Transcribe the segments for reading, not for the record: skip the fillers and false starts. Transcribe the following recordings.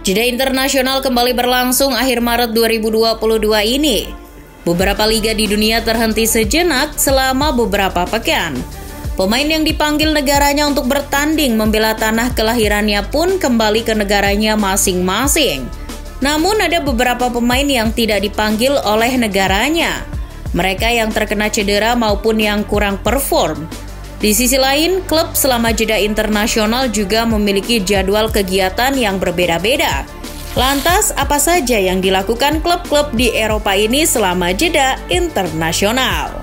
Jeda internasional kembali berlangsung akhir Maret 2022 ini. Beberapa liga di dunia terhenti sejenak selama beberapa pekan. Pemain yang dipanggil negaranya untuk bertanding membela tanah kelahirannya pun kembali ke negaranya masing-masing. Namun ada beberapa pemain yang tidak dipanggil oleh negaranya. Mereka yang terkena cedera maupun yang kurang perform. Di sisi lain, klub selama jeda internasional juga memiliki jadwal kegiatan yang berbeda-beda. Lantas, apa saja yang dilakukan klub-klub di Eropa ini selama jeda internasional?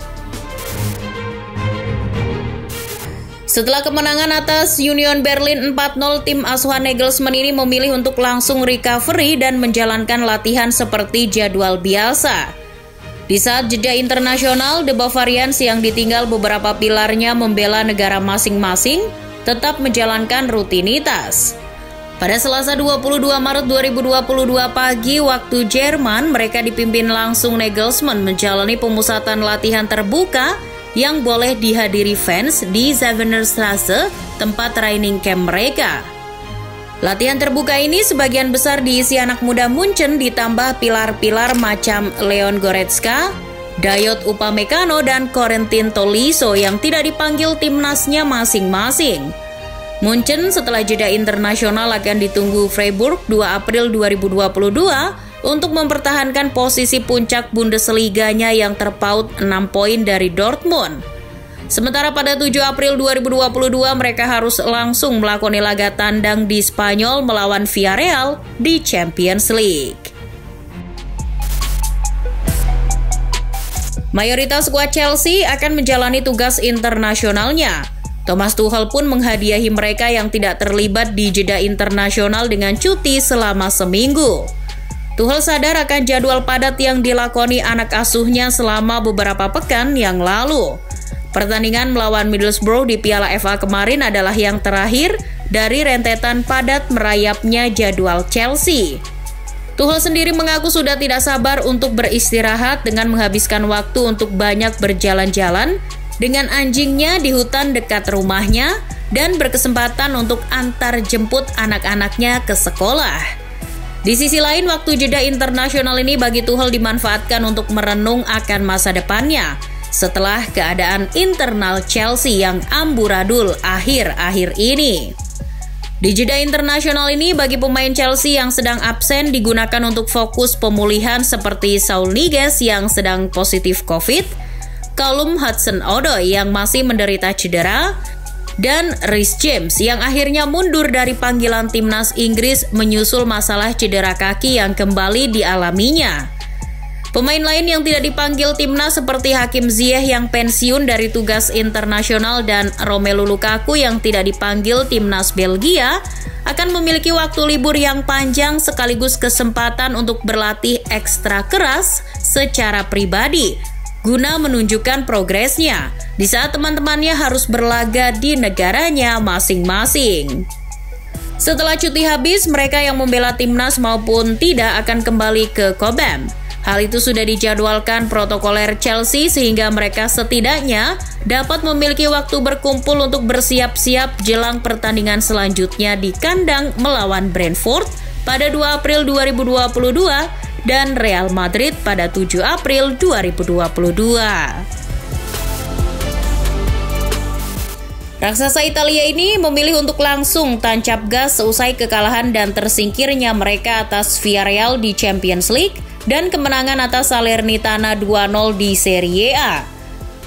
Setelah kemenangan atas Union Berlin 4-0, tim asuhan Nagelsmann ini memilih untuk langsung recovery dan menjalankan latihan seperti jadwal biasa. Di saat jeda internasional, The Bavarians yang ditinggal beberapa pilarnya membela negara masing-masing tetap menjalankan rutinitas. Pada Selasa 22 Maret 2022 pagi waktu Jerman, mereka dipimpin langsung Nagelsmann menjalani pemusatan latihan terbuka yang boleh dihadiri fans di Zevenerstraße, tempat training camp mereka. Latihan terbuka ini sebagian besar diisi anak muda Munchen ditambah pilar-pilar macam Leon Goretzka, Dayot Upamecano, dan Corentin Tolisso yang tidak dipanggil timnasnya masing-masing. Munchen setelah jeda internasional akan ditunggu Freiburg 2 April 2022 untuk mempertahankan posisi puncak Bundesliga-nya yang terpaut 6 poin dari Dortmund. Sementara pada 7 April 2022 mereka harus langsung melakoni laga tandang di Spanyol melawan Villarreal di Champions League. Mayoritas skuad Chelsea akan menjalani tugas internasionalnya. Thomas Tuchel pun menghadiahi mereka yang tidak terlibat di jeda internasional dengan cuti selama seminggu. Tuchel sadar akan jadwal padat yang dilakoni anak asuhnya selama beberapa pekan yang lalu. Pertandingan melawan Middlesbrough di Piala FA kemarin adalah yang terakhir dari rentetan padat merayapnya jadwal Chelsea. Tuchel sendiri mengaku sudah tidak sabar untuk beristirahat dengan menghabiskan waktu untuk banyak berjalan-jalan dengan anjingnya di hutan dekat rumahnya dan berkesempatan untuk antar jemput anak-anaknya ke sekolah. Di sisi lain, waktu jeda internasional ini bagi Tuchel dimanfaatkan untuk merenung akan masa depannya setelah keadaan internal Chelsea yang amburadul akhir-akhir ini. Di jeda internasional ini bagi pemain Chelsea yang sedang absen digunakan untuk fokus pemulihan seperti Saul Niguez yang sedang positif COVID, Callum Hudson-Odoi yang masih menderita cedera, dan Reece James yang akhirnya mundur dari panggilan timnas Inggris menyusul masalah cedera kaki yang kembali dialaminya. Pemain lain yang tidak dipanggil timnas seperti Hakim Ziyech yang pensiun dari tugas internasional dan Romelu Lukaku yang tidak dipanggil timnas Belgia akan memiliki waktu libur yang panjang sekaligus kesempatan untuk berlatih ekstra keras secara pribadi guna menunjukkan progresnya di saat teman-temannya harus berlaga di negaranya masing-masing. Setelah cuti habis, mereka yang membela timnas maupun tidak akan kembali ke Cobham. Hal itu sudah dijadwalkan protokoler Chelsea sehingga mereka setidaknya dapat memiliki waktu berkumpul untuk bersiap-siap jelang pertandingan selanjutnya di kandang melawan Brentford pada 2 April 2022 dan Real Madrid pada 7 April 2022. Raksasa Italia ini memilih untuk langsung tancap gas seusai kekalahan dan tersingkirnya mereka atas Villarreal di Champions League dan kemenangan atas Salernitana 2-0 di Serie A.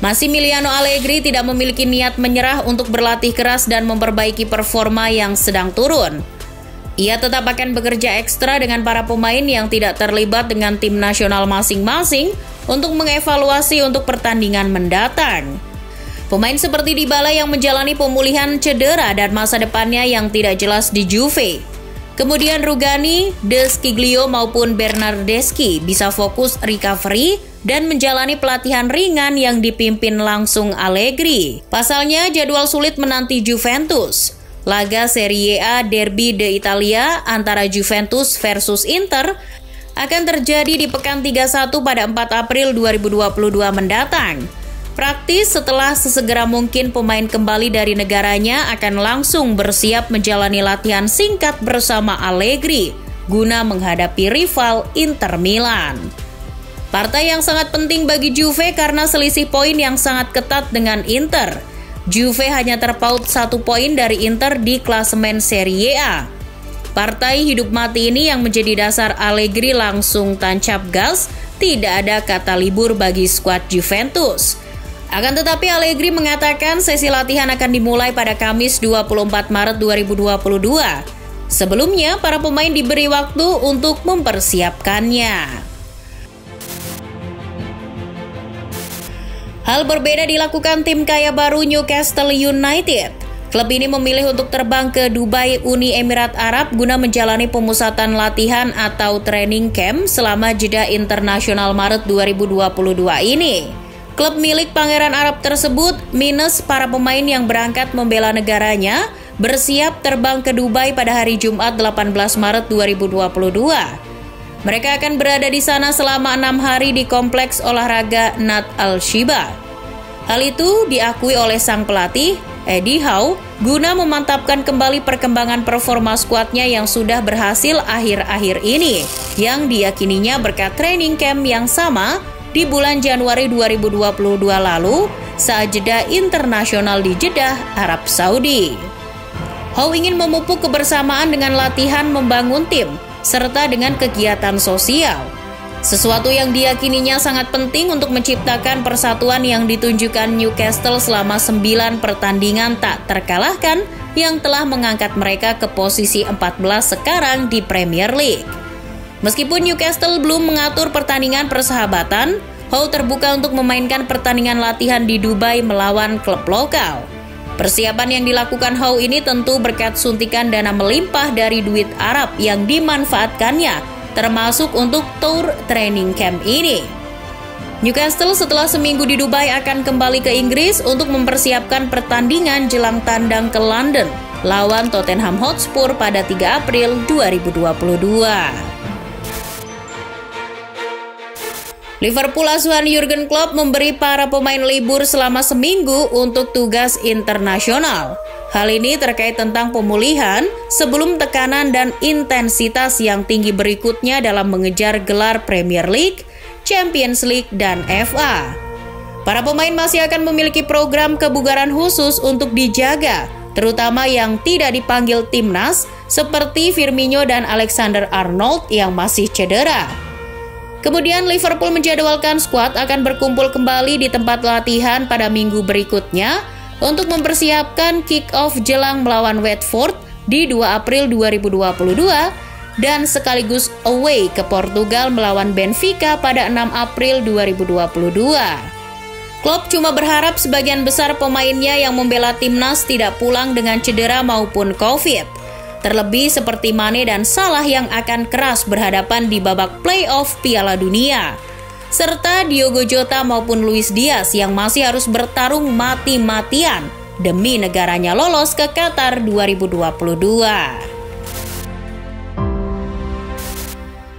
Massimiliano Allegri tidak memiliki niat menyerah untuk berlatih keras dan memperbaiki performa yang sedang turun. Ia tetap akan bekerja ekstra dengan para pemain yang tidak terlibat dengan tim nasional masing-masing untuk mengevaluasi untuk pertandingan mendatang. Pemain seperti Dybala yang menjalani pemulihan cedera dan masa depannya yang tidak jelas di Juve. Kemudian Rugani, De Sciglio maupun Bernardeschi bisa fokus recovery dan menjalani pelatihan ringan yang dipimpin langsung Allegri. Pasalnya jadwal sulit menanti Juventus. Laga Serie A Derby de Italia antara Juventus versus Inter akan terjadi di pekan 31 pada 4 April 2022 mendatang. Praktis setelah sesegera mungkin pemain kembali dari negaranya akan langsung bersiap menjalani latihan singkat bersama Allegri guna menghadapi rival Inter Milan. Partai yang sangat penting bagi Juve karena selisih poin yang sangat ketat dengan Inter. Juve hanya terpaut 1 poin dari Inter di klasemen Serie A. Partai hidup mati ini yang menjadi dasar Allegri langsung tancap gas, tidak ada kata libur bagi skuad Juventus. Akan tetapi Allegri mengatakan sesi latihan akan dimulai pada Kamis 24 Maret 2022. Sebelumnya, para pemain diberi waktu untuk mempersiapkannya. Hal berbeda dilakukan tim kaya baru Newcastle United. Klub ini memilih untuk terbang ke Dubai, Uni Emirat Arab guna menjalani pemusatan latihan atau training camp selama jeda internasional Maret 2022 ini. Klub milik Pangeran Arab tersebut minus para pemain yang berangkat membela negaranya bersiap terbang ke Dubai pada hari Jumat 18 Maret 2022. Mereka akan berada di sana selama 6 hari di kompleks olahraga Nad Al-Shiba. Hal itu diakui oleh sang pelatih, Eddie Howe, guna memantapkan kembali perkembangan performa skuadnya yang sudah berhasil akhir-akhir ini, yang diyakininya berkat training camp yang sama di bulan Januari 2022 lalu saat jeda internasional di Jeddah, Arab Saudi. Howe ingin memupuk kebersamaan dengan latihan membangun tim, serta dengan kegiatan sosial. Sesuatu yang diyakininya sangat penting untuk menciptakan persatuan yang ditunjukkan Newcastle selama 9 pertandingan tak terkalahkan yang telah mengangkat mereka ke posisi 14 sekarang di Premier League. Meskipun Newcastle belum mengatur pertandingan persahabatan, Howe terbuka untuk memainkan pertandingan latihan di Dubai melawan klub lokal. Persiapan yang dilakukan Howe ini tentu berkat suntikan dana melimpah dari duit Arab yang dimanfaatkannya, termasuk untuk tour training camp ini. Newcastle setelah seminggu di Dubai akan kembali ke Inggris untuk mempersiapkan pertandingan jelang tandang ke London lawan Tottenham Hotspur pada 3 April 2022. Liverpool asuhan Jurgen Klopp memberi para pemain libur selama seminggu untuk tugas internasional. Hal ini terkait tentang pemulihan sebelum tekanan dan intensitas yang tinggi berikutnya dalam mengejar gelar Premier League, Champions League, dan FA. Para pemain masih akan memiliki program kebugaran khusus untuk dijaga, terutama yang tidak dipanggil timnas seperti Firmino dan Alexander-Arnold yang masih cedera. Kemudian Liverpool menjadwalkan skuad akan berkumpul kembali di tempat latihan pada minggu berikutnya untuk mempersiapkan kick-off jelang melawan Watford di 2 April 2022 dan sekaligus away ke Portugal melawan Benfica pada 6 April 2022. Klopp cuma berharap sebagian besar pemainnya yang membela timnas tidak pulang dengan cedera maupun COVID. Terlebih seperti Mane dan Salah yang akan keras berhadapan di babak playoff Piala Dunia. Serta Diogo Jota maupun Luis Diaz yang masih harus bertarung mati-matian demi negaranya lolos ke Qatar 2022.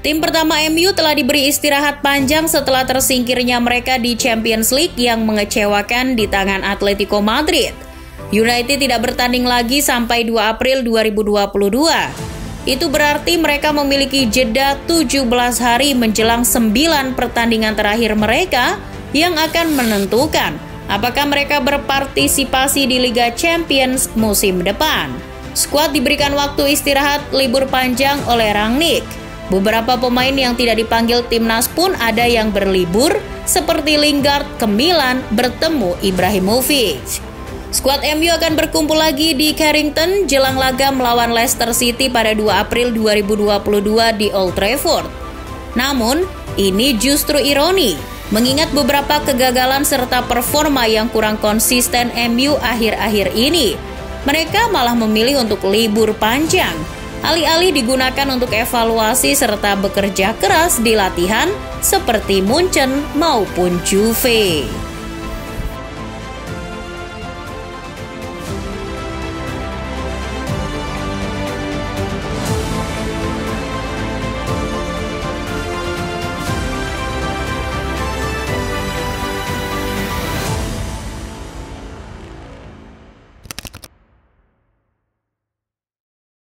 Tim pertama MU telah diberi istirahat panjang setelah tersingkirnya mereka di Champions League yang mengecewakan di tangan Atletico Madrid. United tidak bertanding lagi sampai 2 April 2022. Itu berarti mereka memiliki jeda 17 hari menjelang 9 pertandingan terakhir mereka yang akan menentukan apakah mereka berpartisipasi di Liga Champions musim depan. Skuad diberikan waktu istirahat libur panjang oleh Rangnick. Beberapa pemain yang tidak dipanggil timnas pun ada yang berlibur, seperti Lingard ke Milan bertemu Ibrahimovic. Skuad MU akan berkumpul lagi di Carrington jelang laga melawan Leicester City pada 2 April 2022 di Old Trafford. Namun, ini justru ironi, mengingat beberapa kegagalan serta performa yang kurang konsisten MU akhir-akhir ini. Mereka malah memilih untuk libur panjang, alih-alih digunakan untuk evaluasi serta bekerja keras di latihan seperti Munchen maupun Juve.